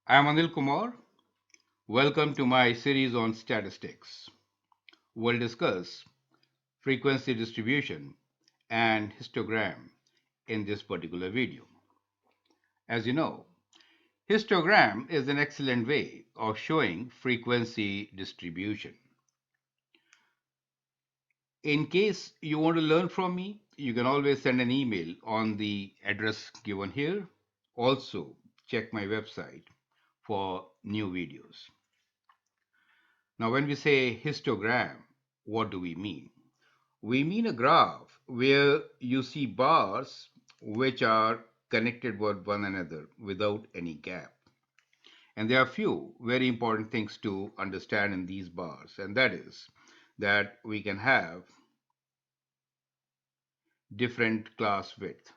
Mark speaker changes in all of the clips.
Speaker 1: I am Anil Kumar. Welcome to my series on statistics. We'll discuss frequency distribution and histogram in this particular video. As you know, histogram is an excellent way of showing frequency distribution. In case you want to learn from me, you can always send an email on the address given here. Also, check my website for new videos. Now, when we say histogram, what do we mean? We mean a graph where you see bars which are connected with one another without any gap. And there are a few very important things to understand in these bars, and that is that we can have different class width.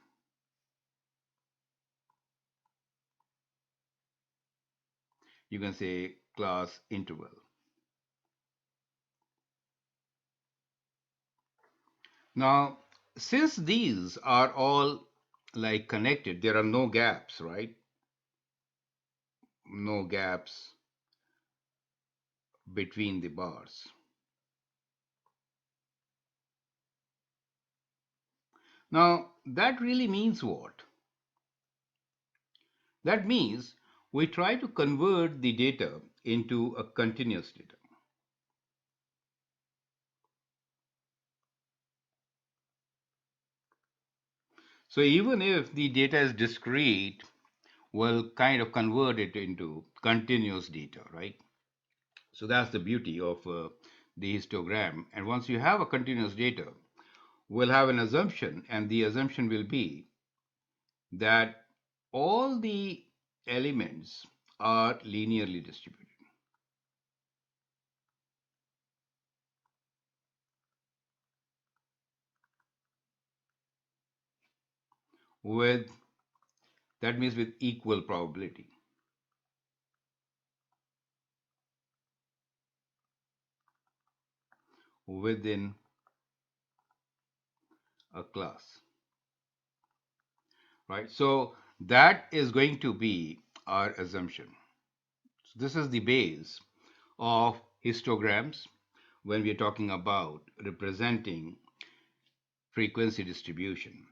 Speaker 1: You can say class interval. Now, since these are all like connected, there are no gaps, right? No gaps between the bars. Now, that really means what? That means we try to convert the data into a continuous data. So even if the data is discrete, we'll kind of convert it into continuous data, right? So that's the beauty of the histogram. And once you have a continuous data, we'll have an assumption, and the assumption will be that all the elements are linearly distributed. With that means with equal probability within a class, right? So that is going to be our assumption. So this is the base of histograms when we are talking about representing frequency distribution.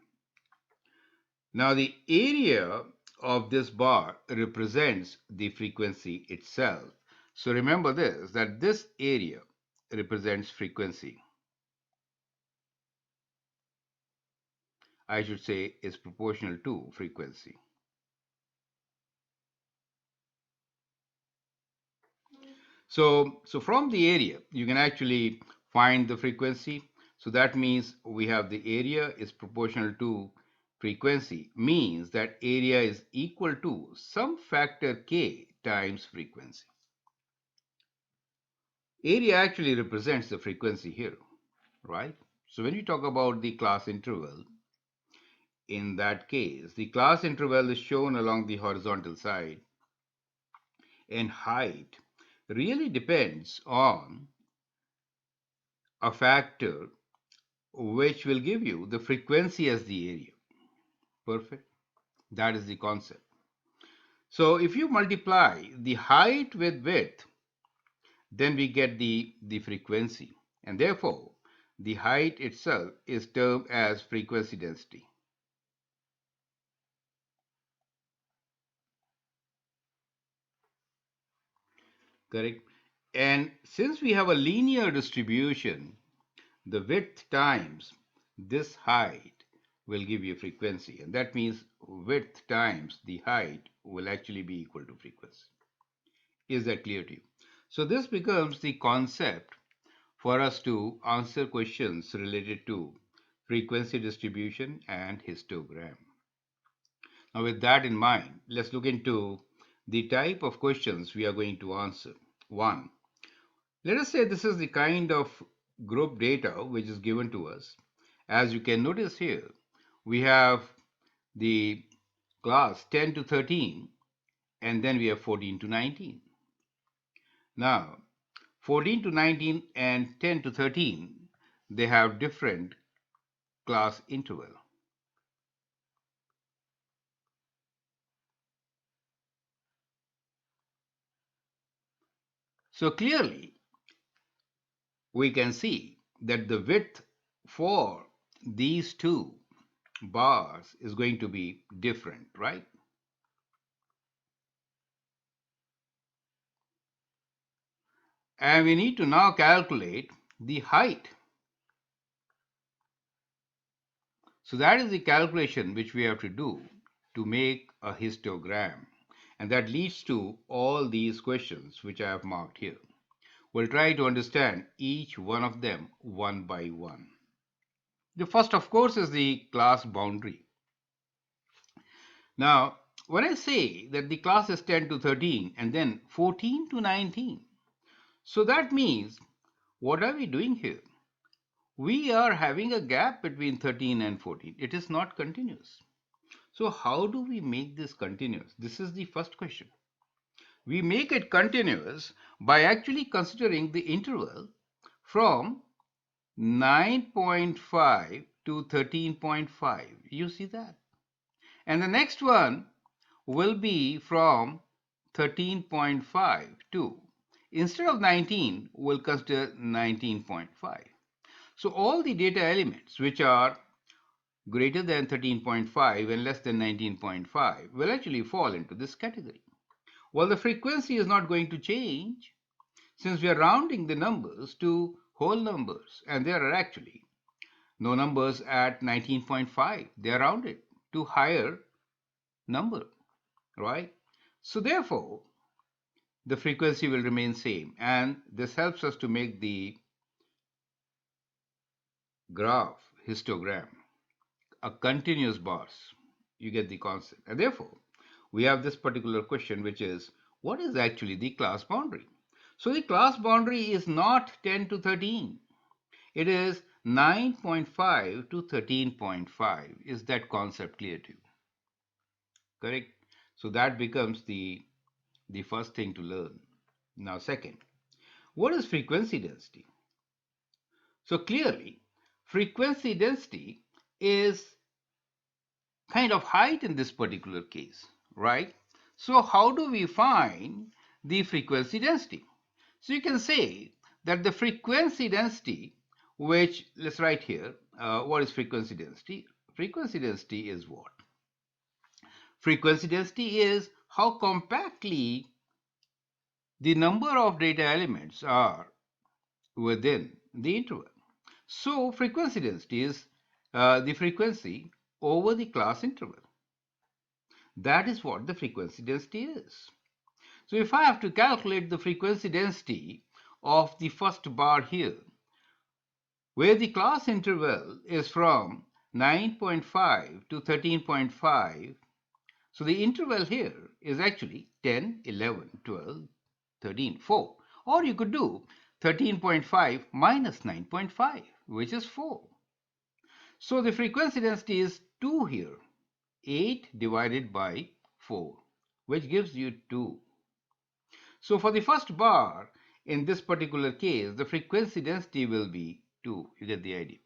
Speaker 1: Now the area of this bar represents the frequency itself. So remember this, that this area represents frequency. I should say is proportional to frequency. So from the area, you can actually find the frequency. So that means we have the area is proportional to frequency, means that area is equal to some factor k times frequency. Area actually represents the frequency here, right? So when you talk about the class interval, in that case, the class interval is shown along the horizontal side, and height really depends on a factor which will give you the frequency as the area. Perfect. That is the concept. So if you multiply the height with width, then we get the frequency. And therefore, the height itself is termed as frequency density. Correct? And since we have a linear distribution, the width times this height will give you frequency. And that means width times the height will actually be equal to frequency. Is that clear to you? So this becomes the concept for us to answer questions related to frequency distribution and histogram. Now with that in mind, let's look into the type of questions we are going to answer. One, let us say this is the kind of group data which is given to us. As you can notice here, we have the class 10 to 13 and then we have 14 to 19. Now, 14 to 19 and 10 to 13, they have different class interval. So clearly, we can see that the width for these two bars is going to be different, right? And we need to now calculate the height. So that is the calculation which we have to do to make a histogram. And that leads to all these questions which I have marked here. We'll try to understand each one of them one by one. The first, of course, is the class boundary. Now, when I say that the class is 10 to 13 and then 14 to 19, so that means what are we doing here? We are having a gap between 13 and 14. It is not continuous. So, how do we make this continuous? This is the first question. We make it continuous by actually considering the interval from 9.5 to 13.5. You see that? And the next one will be from 13.5 to, instead of 19, we'll consider 19.5. So all the data elements which are greater than 13.5 and less than 19.5 will actually fall into this category. Well, the frequency is not going to change since we are rounding the numbers to whole numbers, and there are actually no numbers at 19.5. They are rounded to higher number, right? So therefore, the frequency will remain same, and this helps us to make the graph histogram a continuous bars. You get the concept. And therefore, we have this particular question, which is what is actually the class boundary? So the class boundary is not 10 to 13. It is 9.5 to 13.5. Is that concept clear to you? Correct? So that becomes the first thing to learn. Now, second, what is frequency density? So clearly, frequency density is kind of height in this particular case, right? So how do we find the frequency density? So you can say that the frequency density, which let's write here, what is frequency density? Frequency density is what? Frequency density is how compactly the number of data elements are within the interval. So frequency density is the frequency over the class interval. That is what the frequency density is. So if I have to calculate the frequency density of the first bar here, where the class interval is from 9.5 to 13.5, so the interval here is actually 10, 11, 12, 13, 4. Or you could do 13.5 minus 9.5, which is 4. So the frequency density is 2 here, 8 divided by 4, which gives you 2. So for the first bar, in this particular case, the frequency density will be 2. You get the idea.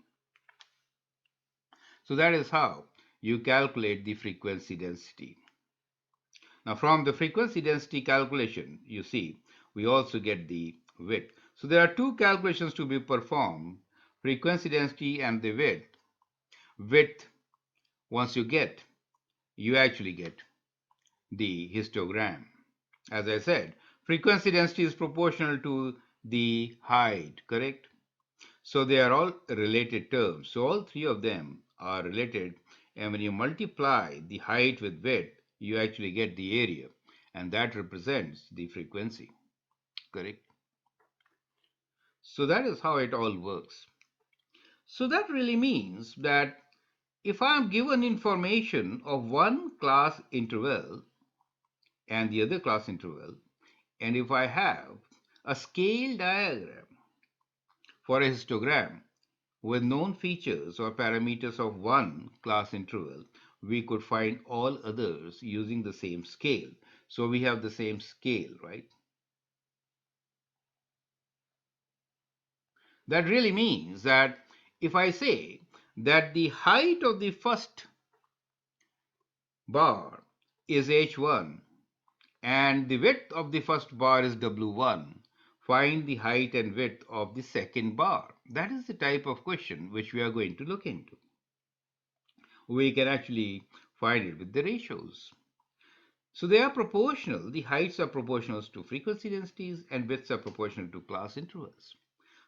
Speaker 1: So that is how you calculate the frequency density. Now from the frequency density calculation, you see, we also get the width. So there are two calculations to be performed, frequency density and the width. Width, once you actually get the histogram. As I said, frequency density is proportional to the height, correct? So they are all related terms. So all three of them are related. And when you multiply the height with width, you actually get the area. And that represents the frequency, correct? So that is how it all works. So that really means that if I am given information of one class interval and the other class interval, and if I have a scale diagram for a histogram with known features or parameters of one class interval, we could find all others using the same scale. So we have the same scale, right? That really means that if I say that the height of the first bar is h1 and the width of the first bar is w1, find the height and width of the second bar. That is the type of question which we are going to look into. We can actually find it with the ratios. So they are proportional. The heights are proportional to frequency densities and widths are proportional to class intervals.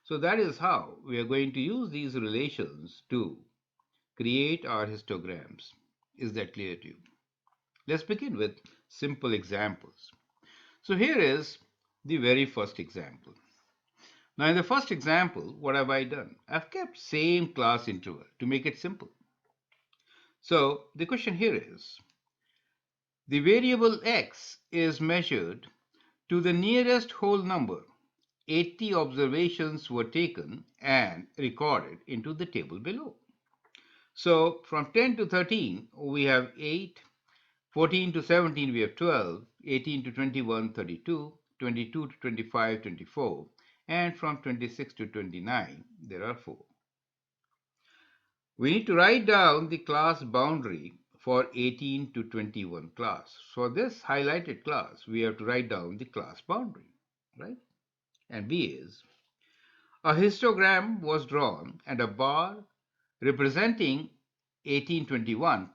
Speaker 1: So that is how we are going to use these relations to create our histograms. Is that clear to you? Let's begin with simple examples. So here is the very first example. Now in the first example, what have I done? I've kept same class interval to make it simple. So the question here is, the variable x is measured to the nearest whole number. 80 observations were taken and recorded into the table below. So from 10 to 13, we have 8, 14 to 17, we have 12, 18 to 21, 32, 22 to 25, 24, and from 26 to 29, there are 4. We need to write down the class boundary for 18 to 21 class. For this highlighted class, we have to write down the class boundary, right? And B is, a histogram was drawn and a bar representing 1821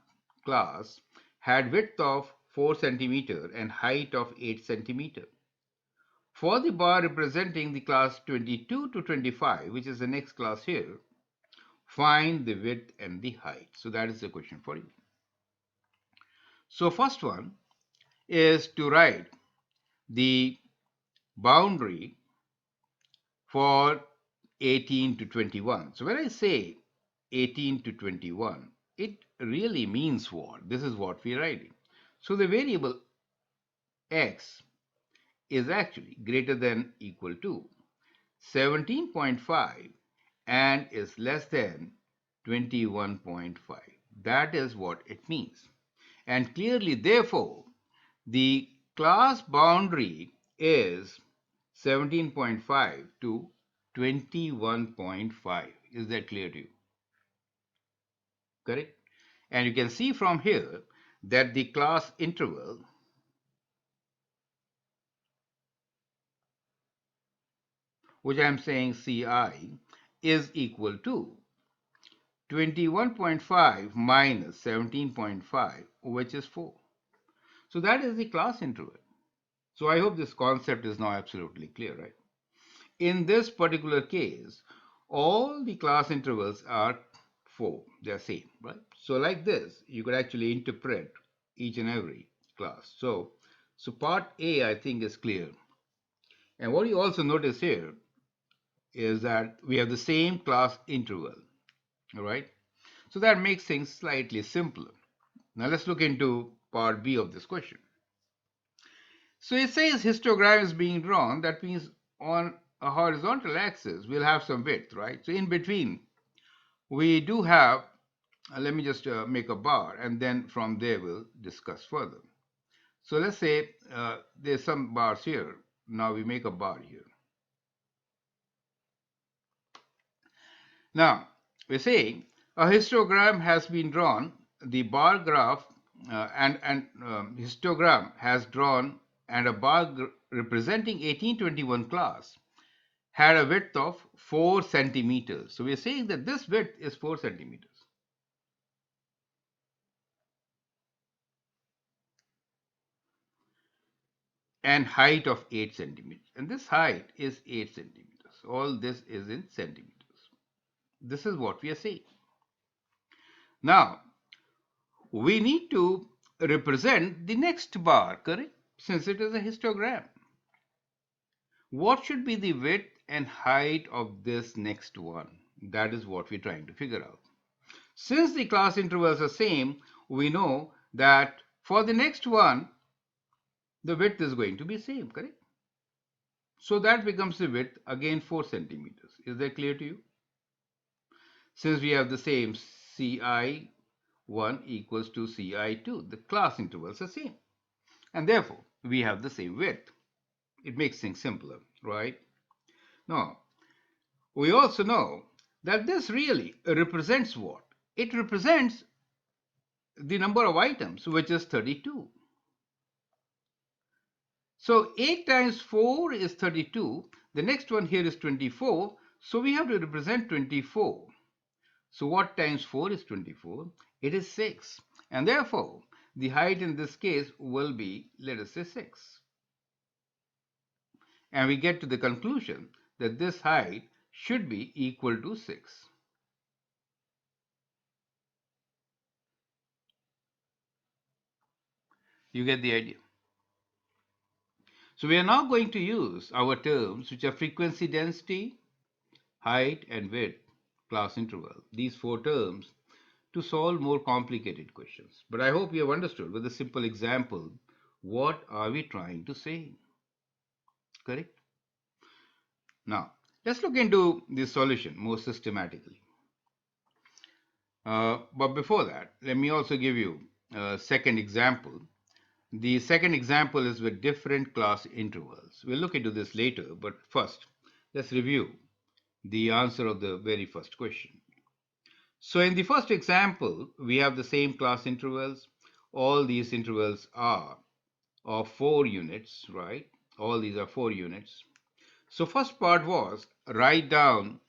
Speaker 1: class had width of 4 centimeter and height of 8 centimeter. For the bar representing the class 22 to 25, which is the next class here, find the width and the height. So that is the question for you. So first one is to write the boundary for 18 to 21. So when I say 18 to 21, it really means what? This is what we're writing. So the variable x is actually greater than equal to 17.5 and is less than 21.5. That is what it means. And clearly, therefore, the class boundary is 17.5 to 21.5. Is that clear to you? Correct? And you can see from here that the class interval which I am saying Ci is equal to 21.5 minus 17.5, which is 4. So that is the class interval. So I hope this concept is now absolutely clear, right? In this particular case, all the class intervals are 4. They are same, right? So like this, you could actually interpret each and every class. So part A, I think, is clear. And what you also notice here is that we have the same class interval, all right? So that makes things slightly simpler. Now let's look into part B of this question. So it says histogram is being drawn. That means on a horizontal axis, we'll have some width, right? So in between, we do have, let me just make a bar, and then from there we'll discuss further. So let's say there's some bars here. Now we make a bar here. Now, we're saying a histogram has been drawn. The bar graph and histogram has drawn, and a bar representing 1821 class had a width of 4 centimeters. So we're saying that this width is 4 centimeters. And height of 8 centimeters. And this height is 8 centimeters. All this is in centimeters. This is what we are saying. Now, we need to represent the next bar, correct? Since it is a histogram. What should be the width and height of this next one? That is what we're trying to figure out. Since the class intervals are same, we know that for the next one, the width is going to be same, correct? So that becomes the width, again 4 centimeters. Is that clear to you? Since we have the same Ci1 equals to Ci2, the class intervals are same. And therefore, we have the same width. It makes things simpler, right? Now, we also know that this really represents what? It represents the number of items, which is 32. So 8 times 4 is 32. The next one here is 24. So we have to represent 24. So what times 4 is 24? It is 6. And therefore, the height in this case will be, let us say, 6. And we get to the conclusion that this height should be equal to 6. You get the idea? So we are now going to use our terms which are frequency density, height, and width, class interval. These four terms to solve more complicated questions. But I hope you have understood with a simple example what are we trying to say. Correct? Now, let's look into this solution more systematically. But before that, let me also give you a second example. The second example is with different class intervals. We'll look into this later, but first, let's review the answer of the very first question. So in the first example, we have the same class intervals. All these intervals are of 4 units, right? All these are 4 units. So first part was write down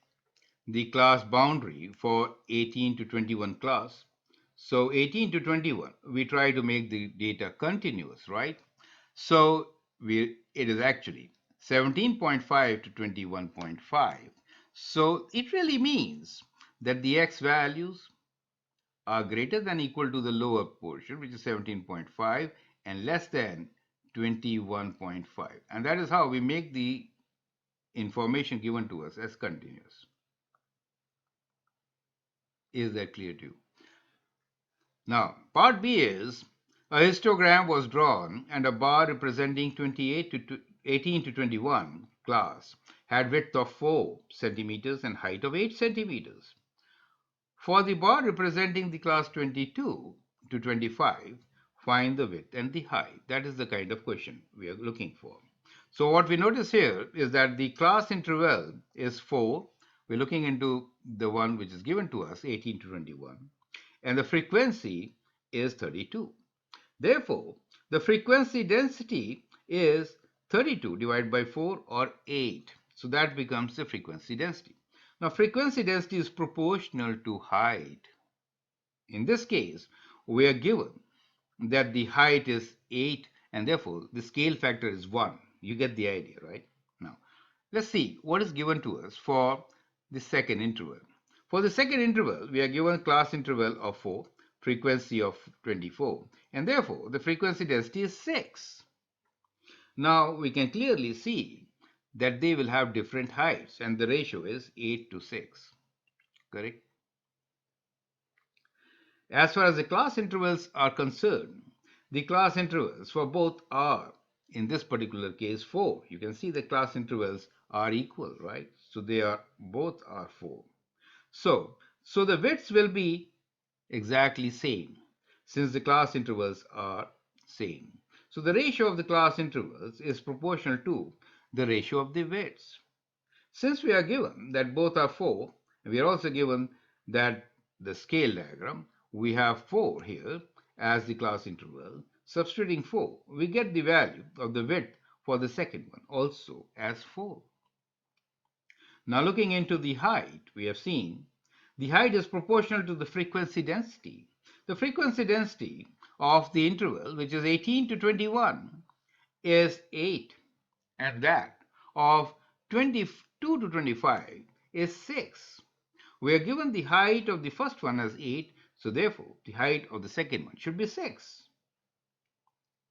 Speaker 1: the class boundary for 18 to 21 class. So 18 to 21, we try to make the data continuous, right? So it is actually 17.5 to 21.5. So it really means that the x values are greater than equal to the lower portion, which is 17.5, and less than 21.5. And that is how we make the information given to us as continuous. Is that clear to you? Now, part B is a histogram was drawn and a bar representing 28 to 18 to 21 class had width of 4 centimeters and height of 8 centimeters. For the bar representing the class 22 to 25, find the width and the height. That is the kind of question we are looking for. So what we notice here is that the class interval is 4. We're looking into the one which is given to us, 18 to 21, and the frequency is 32. Therefore, the frequency density is 32 divided by 4 or 8. So that becomes the frequency density. Now, frequency density is proportional to height. In this case, we are given that the height is 8 and therefore the scale factor is 1. You get the idea, right? Now, let's see what is given to us for the second interval. For the second interval, we are given class interval of 4, frequency of 24, and therefore the frequency density is 6. Now we can clearly see that they will have different heights and the ratio is 8 to 6. Correct? As far as the class intervals are concerned, the class intervals for both are, in this particular case, 4. You can see the class intervals are equal, right? So they are both are 4. So the widths will be exactly same since the class intervals are same. So the ratio of the class intervals is proportional to the ratio of the widths. Since we are given that both are 4, we are also given that the scale diagram, we have 4 here as the class interval. Substituting 4, we get the value of the width for the second one also as 4. Now looking into the height, we have seen the height is proportional to the frequency density. The frequency density of the interval, which is 18 to 21, is 8, and that of 22 to 25 is 6. We are given the height of the first one as 8, so therefore the height of the second one should be 6.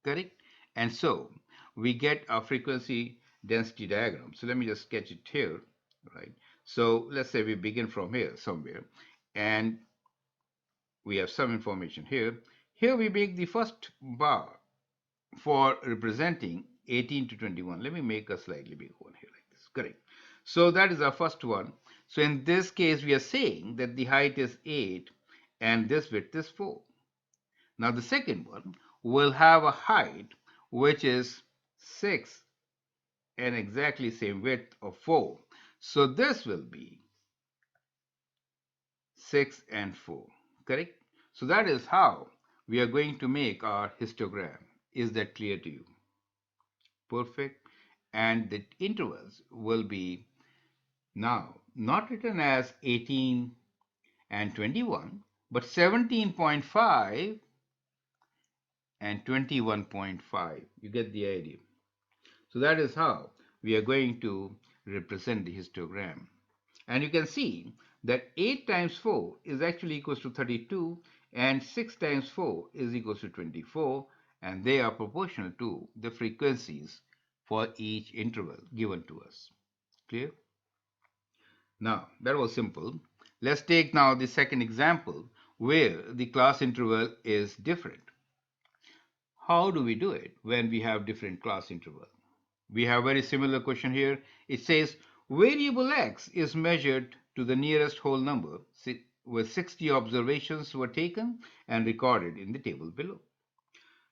Speaker 1: Correct? And so we get our frequency density diagram. So let me just sketch it here, right? So let's say we begin from here somewhere, and we have some information here. Here we make the first bar for representing 18 to 21. Let me make a slightly bigger one here like this. Correct. So that is our first one. So in this case, we are saying that the height is 8 and this width is 4. Now the second one will have a height which is 6 and exactly same width of 4. So this will be 6 and 4. Correct? So that is how we are going to make our histogram. Is that clear to you? Perfect. And the intervals will be now not written as 18 and 21, but 17.5 and 21.5. You get the idea. So that is how we are going to represent the histogram. And you can see that 8 times 4 is actually equals to 32 and 6 times 4 is equals to 24, and they are proportional to the frequencies for each interval given to us. Clear? Now, that was simple. Let's take now the second example where the class interval is different. How do we do it when we have different class interval? We have very similar question here. It says variable x is measured to the nearest whole number with 60 observations were taken and recorded in the table below.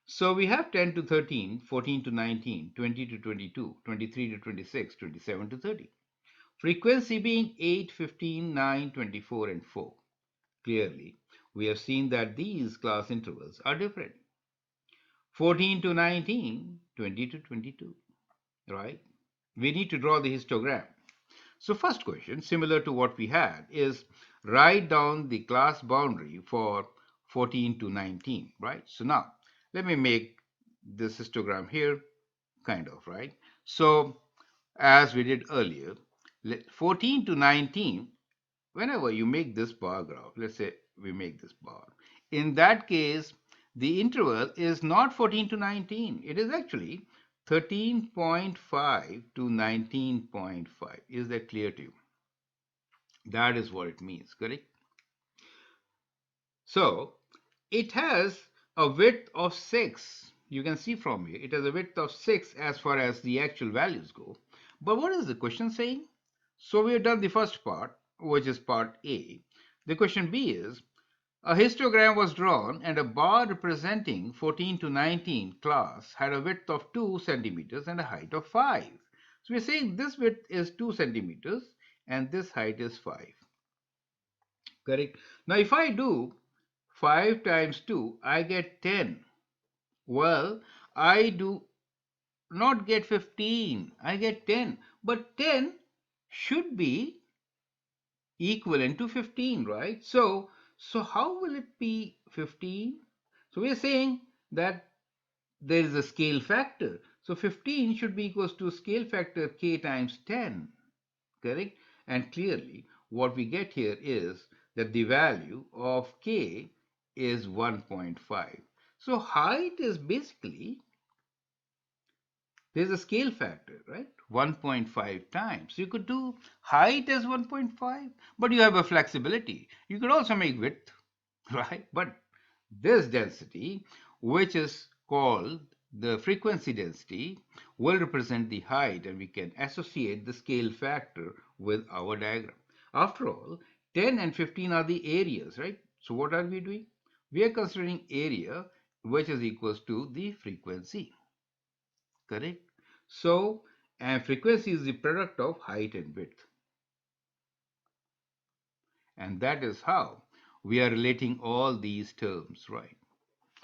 Speaker 1: So we have 10 to 13, 14 to 19, 20 to 22, 23 to 26, 27 to 30. Frequency being 8, 15, 9, 24, and 4. Clearly, we have seen that these class intervals are different. 14 to 19, 20 to 22, right? We need to draw the histogram. So first question, similar to what we had, is write down the class boundary for 14 to 19, right? So now, let me make this histogram here, kind of, right? So as we did earlier, 14 to 19, whenever you make this bar graph, let's say we make this bar, in that case, the interval is not 14 to 19. It is actually 13.5 to 19.5. Is that clear to you? That is what it means, correct? So it has a width of 6. You can see from here, it has a width of 6 as far as the actual values go. But what is the question saying? So we have done the first part, which is part A. The question B is, a histogram was drawn and a bar representing 14 to 19 class had a width of 2 centimeters and a height of 5. So we're saying this width is 2 centimeters and this height is 5. Correct? Now if I do 5 times 2, I get 10. Well, I do not get 15, I get 10. But 10 should be equivalent to 15, right? So how will it be 15? So we are saying that there is a scale factor. So 15 should be equals to scale factor k times 10, correct? And clearly what we get here is that the value of k is 1.5. So height is basically, there's a scale factor, right? 1.5 times. So you could do height as 1.5, but you have a flexibility. You could also make width, right? But this density, which is called the frequency density, will represent the height, and we can associate the scale factor with our diagram. After all, 10 and 15 are the areas, right? So what are we doing? We are considering area, which is equals to the frequency, correct? So, and frequency is the product of height and width. And that is how we are relating all these terms, right?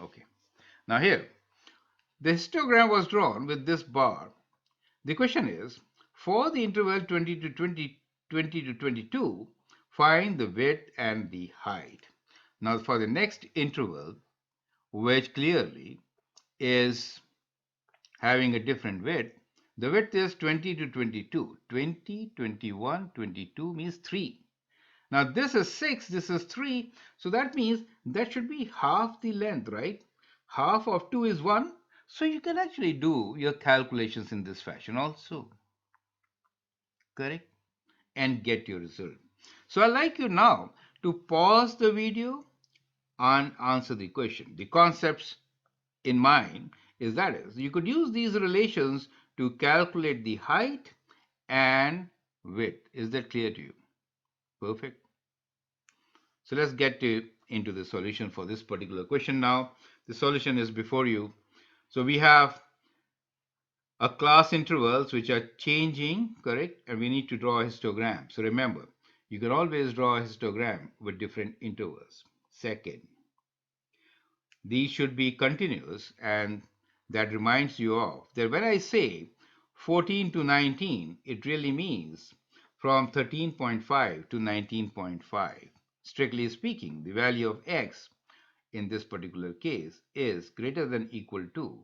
Speaker 1: Okay. Now here, the histogram was drawn with this bar. The question is, for the interval 20 to 20 to 22, find the width and the height. Now for the next interval, which clearly is having a different width, the width is 20 to 22. 20, 21, 22 means 3. Now this is 6, this is 3, so that means that should be half the length, right? Half of 2 is 1, so you can actually do your calculations in this fashion also, correct? And get your result. So I'd like you now to pause the video and answer the question. The concepts in mind is you could use these relations to calculate the height and width. Is that clear to you? Perfect. So let's into the solution for this particular question now. The solution is before you. So we have a class intervals which are changing, correct? And we need to draw a histogram. So remember, you can always draw a histogram with different intervals. Second, these should be continuous and that reminds you of that when I say 14 to 19, it really means from 13.5 to 19.5. Strictly speaking, the value of x in this particular case is greater than equal to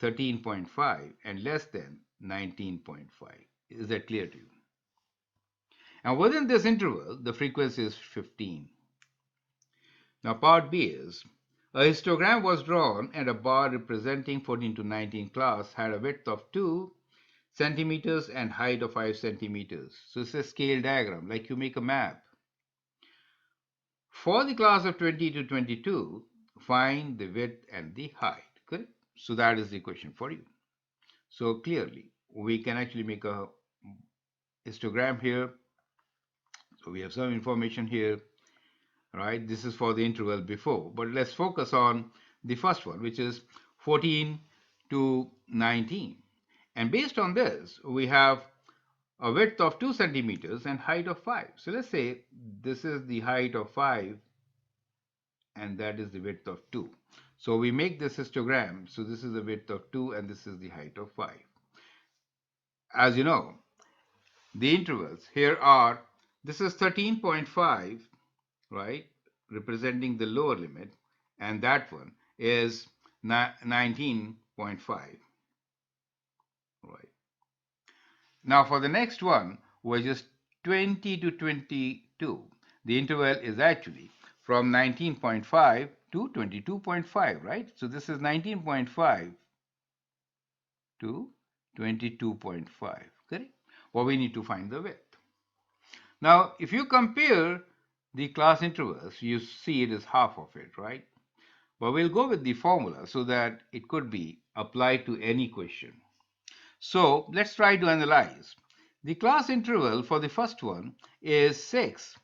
Speaker 1: 13.5 and less than 19.5. Is that clear to you? And within this interval, the frequency is 15. Now, part B is a histogram was drawn and a bar representing 14 to 19 class had a width of 2 centimeters and height of 5 centimeters. So it's a scale diagram, like you make a map. For the class of 20 to 22, find the width and the height. Correct? So that is the question for you. So clearly, we can actually make a histogram here. So we have some information here, right? This is for the interval before, but let's focus on the first one, which is 14 to 19. And based on this, we have a width of 2 centimeters and height of 5. So let's say this is the height of 5 and that is the width of 2. So we make this histogram. So this is the width of 2 and this is the height of 5. As you know, the intervals here are, this is 13.5, right, representing the lower limit, and that one is 19.5, right. Now for the next one, which is 20 to 22, the interval is actually from 19.5 to 22.5, right? So this is 19.5 to 22.5, correct? Well, we need to find the width. Now, if you compare the class intervals, you see it is half of it, right? But we'll go with the formula so that it could be applied to any question. So let's try to analyze. The class interval for the first one is 6,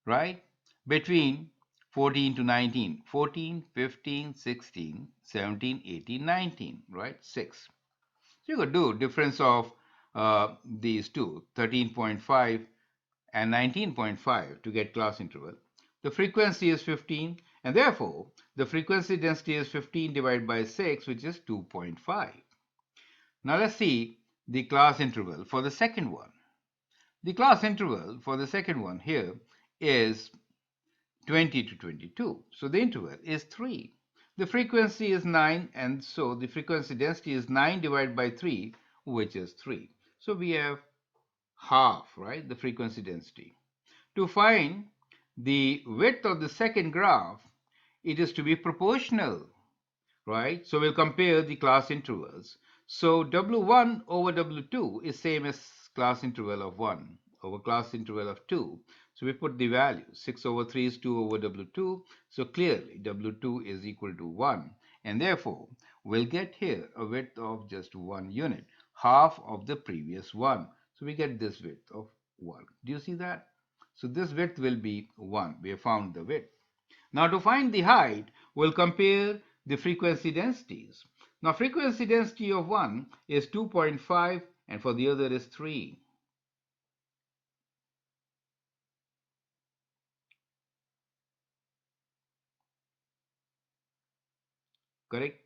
Speaker 1: right? Between 14 to 19. 14, 15, 16, 17, 18, 19, right? 6. So you could do difference of these two, 13.5 and 19.5 to get class interval. The frequency is 15, and therefore the frequency density is 15 divided by 6, which is 2.5. Now let's see the class interval for the second one. The class interval for the second one here is 20 to 22. So the interval is 3. The frequency is 9, and so the frequency density is 9 divided by 3, which is 3. So we have half, right, the frequency density. To find the width of the second graph, it is to be proportional, right? So we'll compare the class intervals. So W1 over W2 is same as class interval of 1 over class interval of 2. So we put the value. 6 over 3 is 2 over W2. So clearly W2 is equal to 1. And therefore, we'll get here a width of just 1 unit, half of the previous one. So we get this width of 1. Do you see that? So this width will be 1. We have found the width. Now to find the height, we'll compare the frequency densities. Now frequency density of one is 2.5 and for the other is 3. Correct?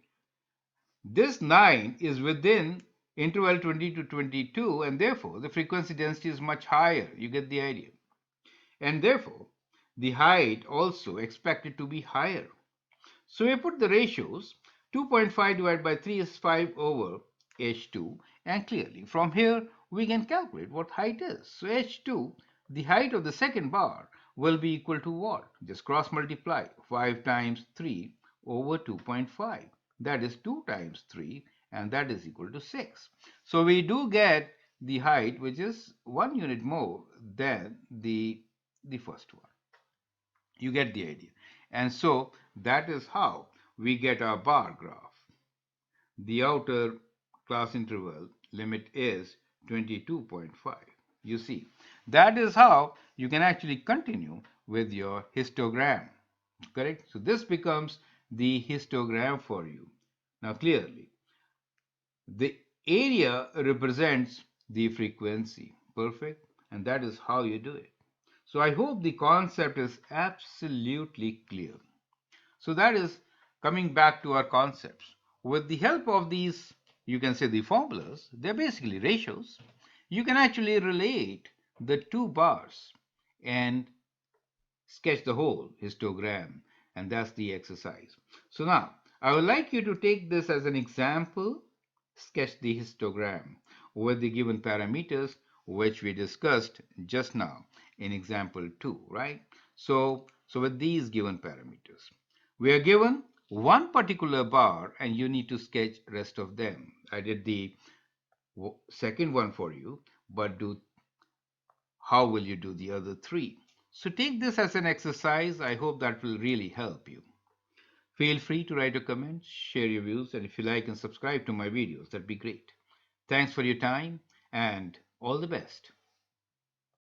Speaker 1: This 9 is within interval 20 to 22 and therefore the frequency density is much higher. You get the idea. And therefore the height also expected to be higher. So we put the ratios. 2.5 divided by 3 is 5 over h2, and clearly from here we can calculate what height is. So h2, the height of the second bar, will be equal to what? Just cross multiply 5 times 3 over 2.5. That is 2 times 3, and that is equal to 6. So we do get the height, which is 1 unit more than the first one. You get the idea. And so that is how we get our bar graph. The outer class interval limit is 22.5. You see, that is how you can actually continue with your histogram. Correct? So this becomes the histogram for you. Now clearly, the area represents the frequency. Perfect? And that is how you do it. So I hope the concept is absolutely clear. So that is coming back to our concepts. with the help of these, you can say the formulas, they're basically ratios, you can actually relate the two bars and sketch the whole histogram, and that's the exercise. So now, I would like you to take this as an example, sketch the histogram with the given parameters which we discussed just now in example 2, right? So with these given parameters, we are given one particular bar and you need to sketch rest of them. I did the second one for you, but do how will you do the other three? So take this as an exercise. I hope that will really help you. Feel free to write a comment, share your views, and if you like and subscribe to my videos, that'd be great. Thanks for your time and all the best.